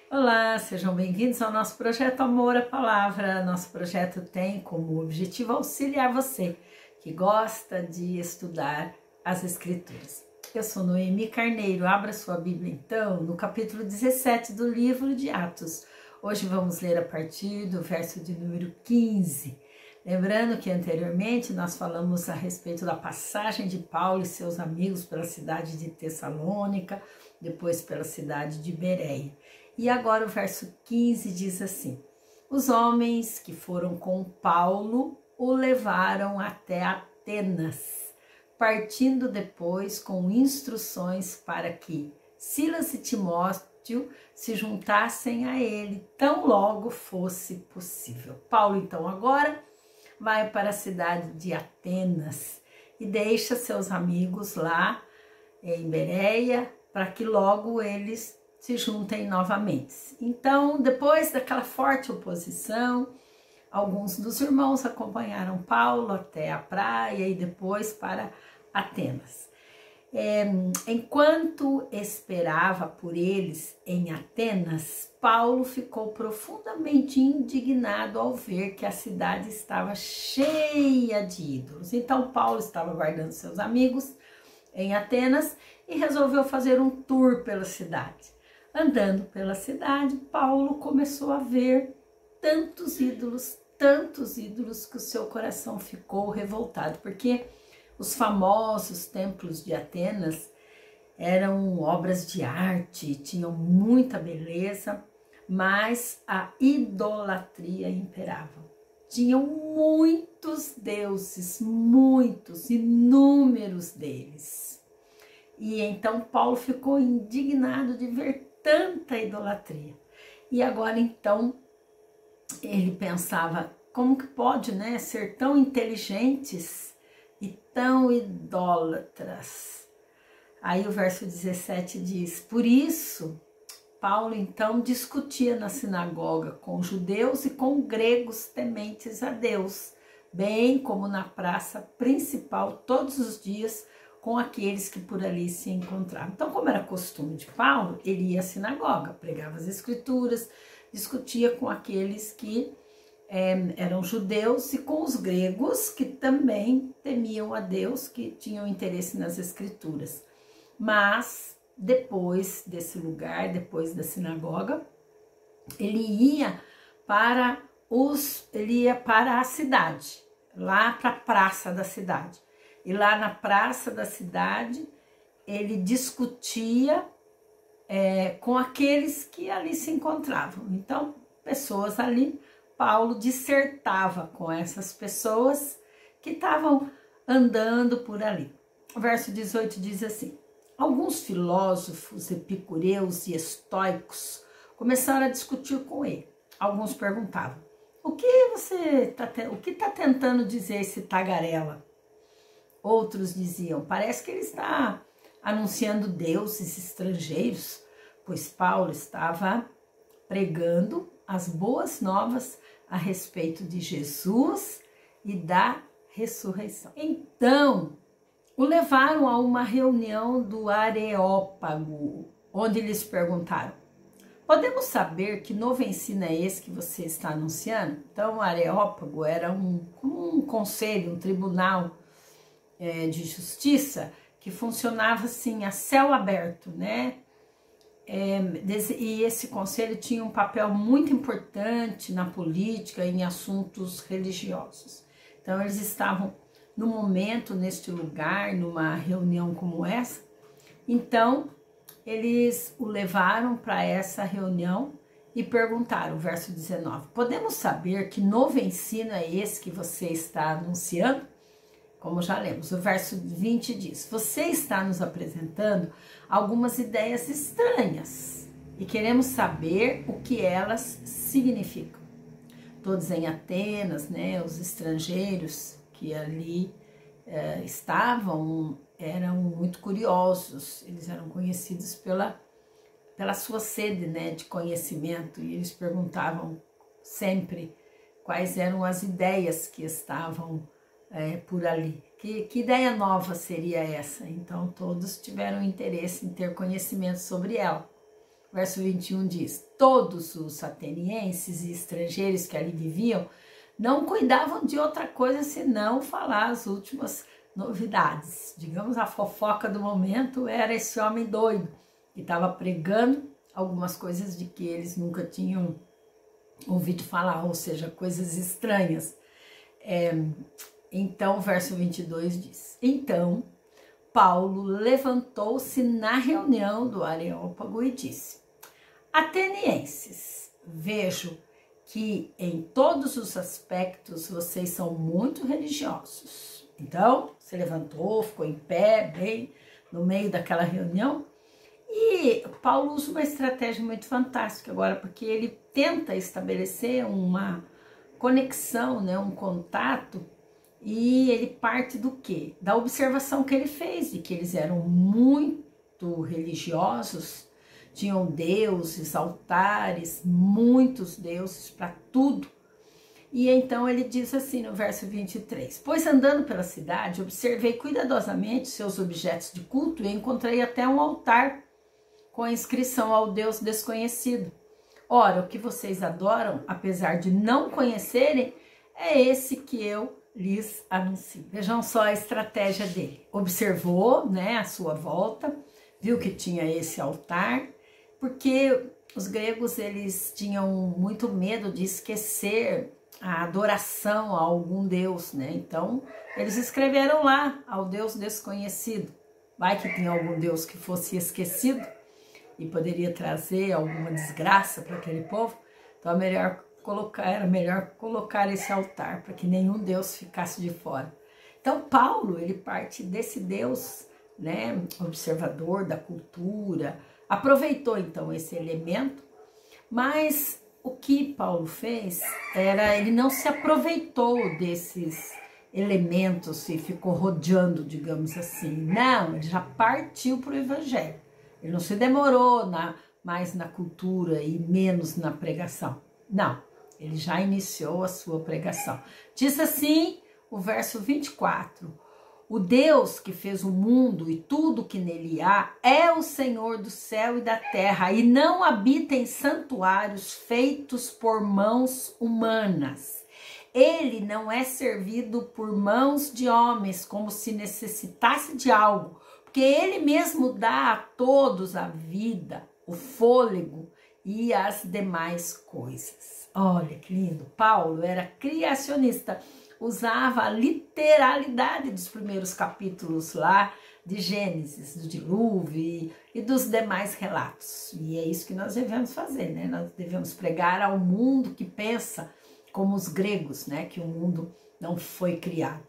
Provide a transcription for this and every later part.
Olá, sejam bem-vindos ao nosso projeto Amor à Palavra. Nosso projeto tem como objetivo auxiliar você que gosta de estudar as Escrituras. Eu sou Noemi Carneiro. Abra sua Bíblia então no capítulo 17 do livro de Atos. Hoje vamos ler a partir do verso de número 15. Lembrando que anteriormente nós falamos a respeito da passagem de Paulo e seus amigos pela cidade de Tessalônica, depois pela cidade de Bereia. E agora o verso 15 diz assim: os homens que foram com Paulo o levaram até Atenas, partindo depois com instruções para que Silas e Timóteo se juntassem a ele, tão logo fosse possível. Paulo então agora vai para a cidade de Atenas e deixa seus amigos lá em Bereia para que logo eles se juntem novamente. Então, depois daquela forte oposição, alguns dos irmãos acompanharam Paulo até a praia e depois para Atenas. Enquanto esperava por eles em Atenas, Paulo ficou profundamente indignado ao ver que a cidade estava cheia de ídolos. Então, Paulo estava guardando seus amigos em Atenas e resolveu fazer um tour pela cidade. Andando pela cidade, Paulo começou a ver tantos ídolos que o seu coração ficou revoltado, porque os famosos templos de Atenas eram obras de arte, tinham muita beleza, mas a idolatria imperava. Tinham muitos deuses, inúmeros deles. E então Paulo ficou indignado de ver tanta idolatria. E agora então ele pensava, como que pode, né, ser tão inteligentes e tão idólatras? Aí o verso 17 diz: por isso Paulo então discutia na sinagoga com judeus e com gregos tementes a Deus, bem como na praça principal todos os dias com aqueles que por ali se encontravam. Então, como era costume de Paulo, ele ia à sinagoga, pregava as escrituras, discutia com aqueles que eram judeus e com os gregos que também temiam a Deus, que tinham interesse nas escrituras. Mas depois desse lugar, depois da sinagoga, ele ia para a cidade, lá para a praça da cidade. E lá na praça da cidade, ele discutia com aqueles que ali se encontravam. Então, pessoas ali, Paulo dissertava com essas pessoas que estavam andando por ali. O verso 18 diz assim: alguns filósofos epicureus e estoicos começaram a discutir com ele. Alguns perguntavam: o que está tentando dizer esse tagarela? Outros diziam: parece que ele está anunciando deuses estrangeiros, pois Paulo estava pregando as boas novas a respeito de Jesus e da ressurreição. Então, o levaram a uma reunião do Areópago, onde lhes perguntaram: podemos saber que novo ensino é esse que você está anunciando? Então, o Areópago era como um conselho, um tribunal de justiça que funcionava assim a céu aberto, né? E esse conselho tinha um papel muito importante na política e em assuntos religiosos. Então eles estavam no momento, neste lugar, numa reunião como essa. Então eles o levaram para essa reunião e perguntaram, verso 19: podemos saber que novo ensino é esse que você está anunciando? Como já lemos, o verso 20 diz: você está nos apresentando algumas ideias estranhas e queremos saber o que elas significam. Todos em Atenas, né, os estrangeiros que ali estavam, eram muito curiosos, eles eram conhecidos pela sua sede, né, de conhecimento, e eles perguntavam sempre quais eram as ideias que estavam por ali. Que ideia nova seria essa? Então todos tiveram interesse em ter conhecimento sobre ela. verso 21 diz: todos os atenienses e estrangeiros que ali viviam não cuidavam de outra coisa senão falar as últimas novidades. Digamos, a fofoca do momento era esse homem doido que estava pregando algumas coisas de que eles nunca tinham ouvido falar, ou seja, coisas estranhas. Então, verso 22 diz: então Paulo levantou-se na reunião do Areópago e disse: atenienses, vejo que em todos os aspectos vocês são muito religiosos. Então, se levantou, ficou em pé, bem no meio daquela reunião. E Paulo usa uma estratégia muito fantástica agora, porque ele tenta estabelecer uma conexão, né, um contato, e ele parte do quê? Da observação que ele fez, de que eles eram muito religiosos, tinham deuses, altares, muitos deuses para tudo. E então ele diz assim no verso 23: pois andando pela cidade, observei cuidadosamente seus objetos de culto e encontrei até um altar com a inscrição ao Deus desconhecido. Ora, o que vocês adoram, apesar de não conhecerem, é esse que eu lhes anuncio. Vejam só a estratégia dele. Observou, né, a sua volta, viu que tinha esse altar, porque os gregos eles tinham muito medo de esquecer a adoração a algum deus, né? Então eles escreveram lá ao Deus desconhecido. Vai que tinha algum deus que fosse esquecido e poderia trazer alguma desgraça para aquele povo. Então era melhor colocar esse altar para que nenhum deus ficasse de fora. Então Paulo ele parte desse Deus, né, observador da cultura. Aproveitou então esse elemento, mas o que Paulo fez era, ele não se aproveitou desses elementos e ficou rodeando, digamos assim. Não, ele já partiu para o evangelho. Ele não se demorou mais na cultura e menos na pregação. Não, ele já iniciou a sua pregação. Diz assim o verso 24: o Deus que fez o mundo e tudo que nele há é o Senhor do céu e da terra e não habita em santuários feitos por mãos humanas. Ele não é servido por mãos de homens como se necessitasse de algo, porque ele mesmo dá a todos a vida, o fôlego e as demais coisas. Olha que lindo. Paulo era criacionista. Usava a literalidade dos primeiros capítulos lá de Gênesis, do dilúvio e dos demais relatos. E é isso que nós devemos fazer, né? Nós devemos pregar ao mundo que pensa como os gregos, né? Que o mundo não foi criado.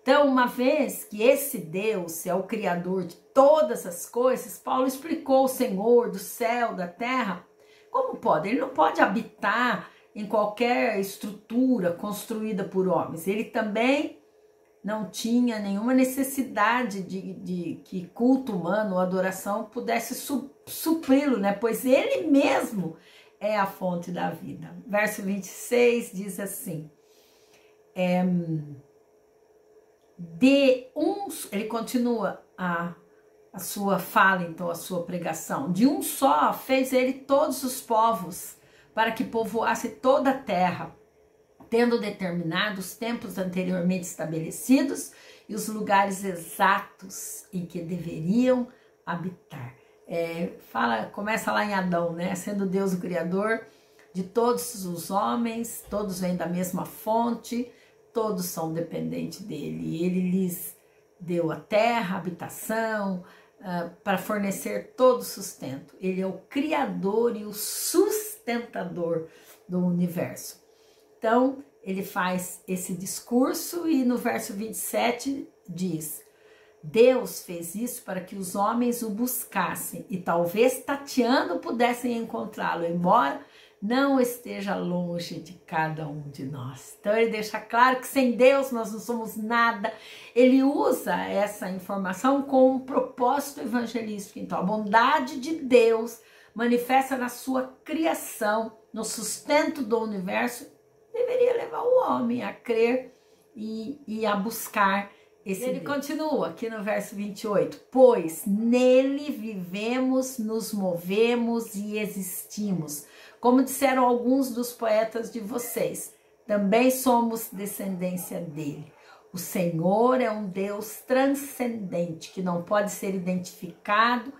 Então, uma vez que esse Deus é o criador de todas as coisas, Paulo explicou o Senhor do céu, da terra. Como pode? Ele não pode habitar em qualquer estrutura construída por homens. Ele também não tinha nenhuma necessidade de que culto humano ou adoração pudesse supri-lo, né? Pois ele mesmo é a fonte da vida. Verso 26 diz assim, ele continua a sua fala, então a sua pregação, de um só fez ele todos os povos, para que povoasse toda a terra, tendo determinado os tempos anteriormente estabelecidos e os lugares exatos em que deveriam habitar. Começa lá em Adão, né? Sendo Deus o Criador de todos os homens, todos vêm da mesma fonte, todos são dependentes dele. E ele lhes deu a terra, a habitação, para fornecer todo o sustento. Ele é o Criador e o sustentador do universo. Então, ele faz esse discurso e no verso 27 diz: Deus fez isso para que os homens o buscassem e talvez tateando pudessem encontrá-lo, embora não esteja longe de cada um de nós. Então ele deixa claro que sem Deus nós não somos nada. Ele usa essa informação com um propósito evangelístico. Então a bondade de Deus manifesta na sua criação, no sustento do universo, deveria levar o homem a crer e a buscar Ele continua aqui no verso 28, pois nele vivemos, nos movemos e existimos. Como disseram alguns dos poetas de vocês, também somos descendência dele. O Senhor é um Deus transcendente, que não pode ser identificado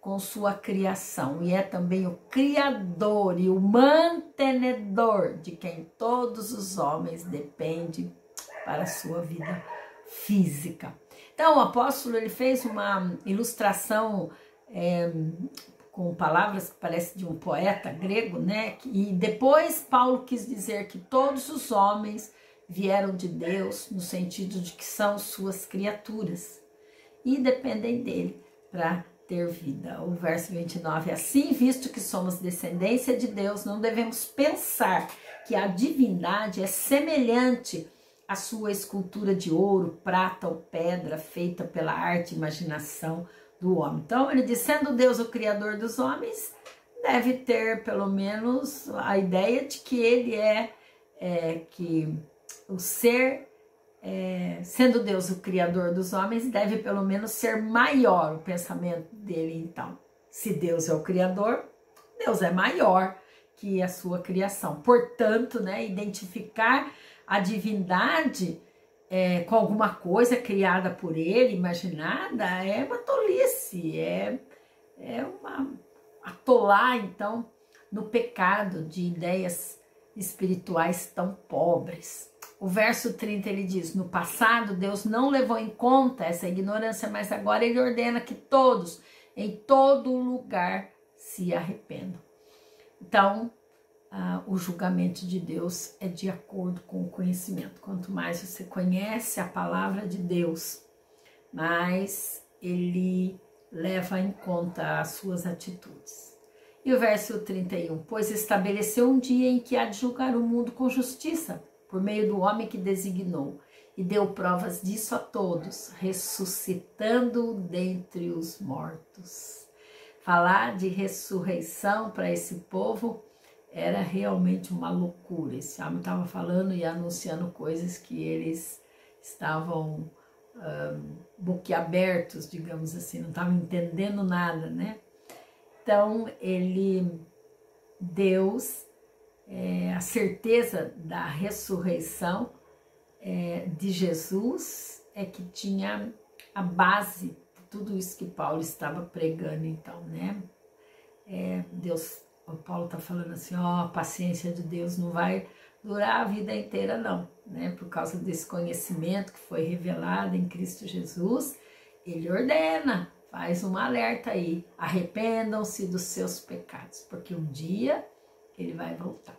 com sua criação. E é também o Criador e o mantenedor de quem todos os homens dependem para a sua vida física. Então o apóstolo ele fez uma ilustração com palavras que parece de um poeta grego, né? E depois Paulo quis dizer que todos os homens vieram de Deus no sentido de que são suas criaturas e dependem dele para ter vida. O verso 29, assim, visto que somos descendência de Deus, não devemos pensar que a divindade é semelhante à sua escultura de ouro, prata ou pedra feita pela arte e imaginação do homem. Então ele diz, sendo Deus o criador dos homens, deve ter pelo menos a ideia de que ele que o ser, sendo Deus o criador dos homens, deve pelo menos ser maior o pensamento dele. Então, se Deus é o criador, Deus é maior que a sua criação. Portanto, né, identificar a divindade com alguma coisa criada por ele, imaginada, é uma tolice, é uma atolar, então, no pecado de ideias espirituais tão pobres. O verso 30 ele diz, no passado Deus não levou em conta essa ignorância, mas agora ele ordena que todos, em todo lugar, se arrependam. Então, o julgamento de Deus é de acordo com o conhecimento. Quanto mais você conhece a palavra de Deus, mais ele leva em conta as suas atitudes. E o verso 31, pois estabeleceu um dia em que há de julgar o mundo com justiça, por meio do homem que designou, e deu provas disso a todos, ressuscitando dentre os mortos. Falar de ressurreição para esse povo era realmente uma loucura. Esse homem estava falando e anunciando coisas que eles estavam boquiabertos, digamos assim, não estavam entendendo nada, né? Então, Deus, a certeza da ressurreição de Jesus é que tinha a base de tudo isso que Paulo estava pregando, então, né? O Paulo está falando assim, a paciência de Deus não vai durar a vida inteira não, né? Por causa desse conhecimento que foi revelado em Cristo Jesus, ele ordena, faz um alerta aí, arrependam-se dos seus pecados, porque um dia ele vai voltar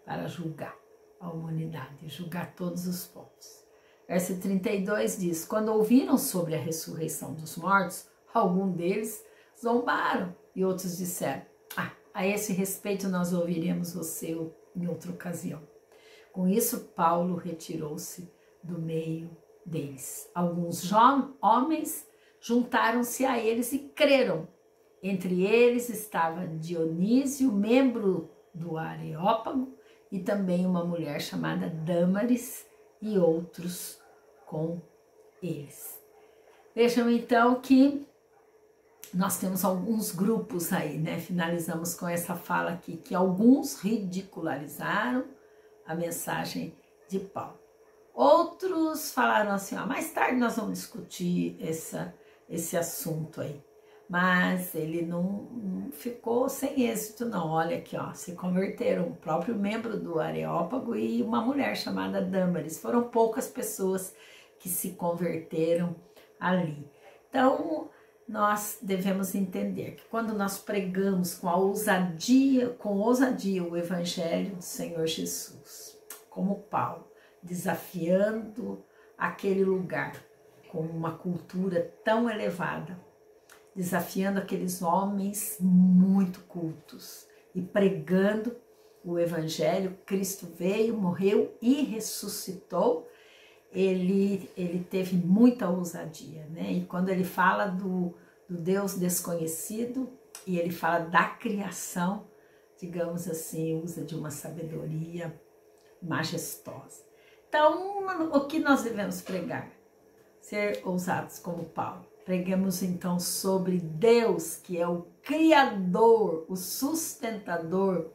para julgar a humanidade, julgar todos os povos. Verso 32 diz, quando ouviram sobre a ressurreição dos mortos, algum deles zombaram e outros disseram, a esse respeito nós ouviremos você em outra ocasião. Com isso, Paulo retirou-se do meio deles. Alguns homens juntaram-se a eles e creram. Entre eles estava Dionísio, membro do Areópago, e também uma mulher chamada Dâmaris e outros com eles. Vejam então que nós temos alguns grupos aí, né? Finalizamos com essa fala aqui, que alguns ridicularizaram a mensagem de Paulo. Outros falaram assim, mais tarde nós vamos discutir esse assunto aí. Mas ele não ficou sem êxito não, olha aqui, se converteram, o próprio membro do Areópago e uma mulher chamada Dâmaris. Foram poucas pessoas que se converteram ali. Então, nós devemos entender que quando nós pregamos com ousadia o evangelho do Senhor Jesus, como Paulo, desafiando aquele lugar com uma cultura tão elevada, desafiando aqueles homens muito cultos e pregando o evangelho, Cristo veio, morreu e ressuscitou, ele teve muita ousadia, né? E quando ele fala do Deus desconhecido e ele fala da criação, digamos assim, usa de uma sabedoria majestosa. Então, o que nós devemos pregar? ser ousados como Paulo. Preguemos então sobre Deus, que é o Criador, o sustentador,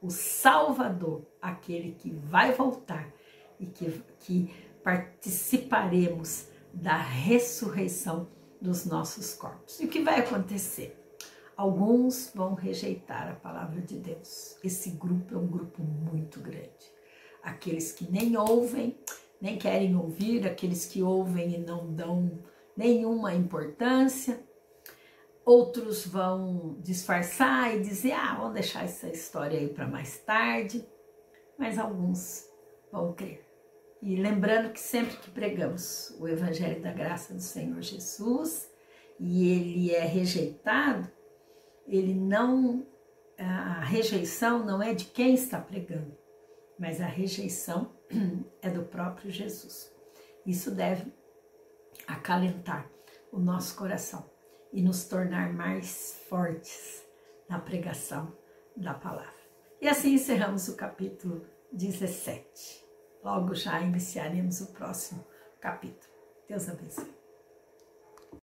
o Salvador, aquele que vai voltar e que participaremos da ressurreição dos nossos corpos. E o que vai acontecer? Alguns vão rejeitar a palavra de Deus. Esse grupo é um grupo muito grande. Aqueles que nem ouvem, nem querem ouvir, aqueles que ouvem e não dão nenhuma importância. Outros vão disfarçar e dizer, vamos deixar essa história aí para mais tarde. Mas alguns vão crer. E lembrando que sempre que pregamos o Evangelho da Graça do Senhor Jesus e ele é rejeitado, a rejeição não é de quem está pregando, mas a rejeição é do próprio Jesus. Isso deve acalentar o nosso coração e nos tornar mais fortes na pregação da palavra. E assim encerramos o capítulo 17. Logo já iniciaremos o próximo capítulo. Deus abençoe.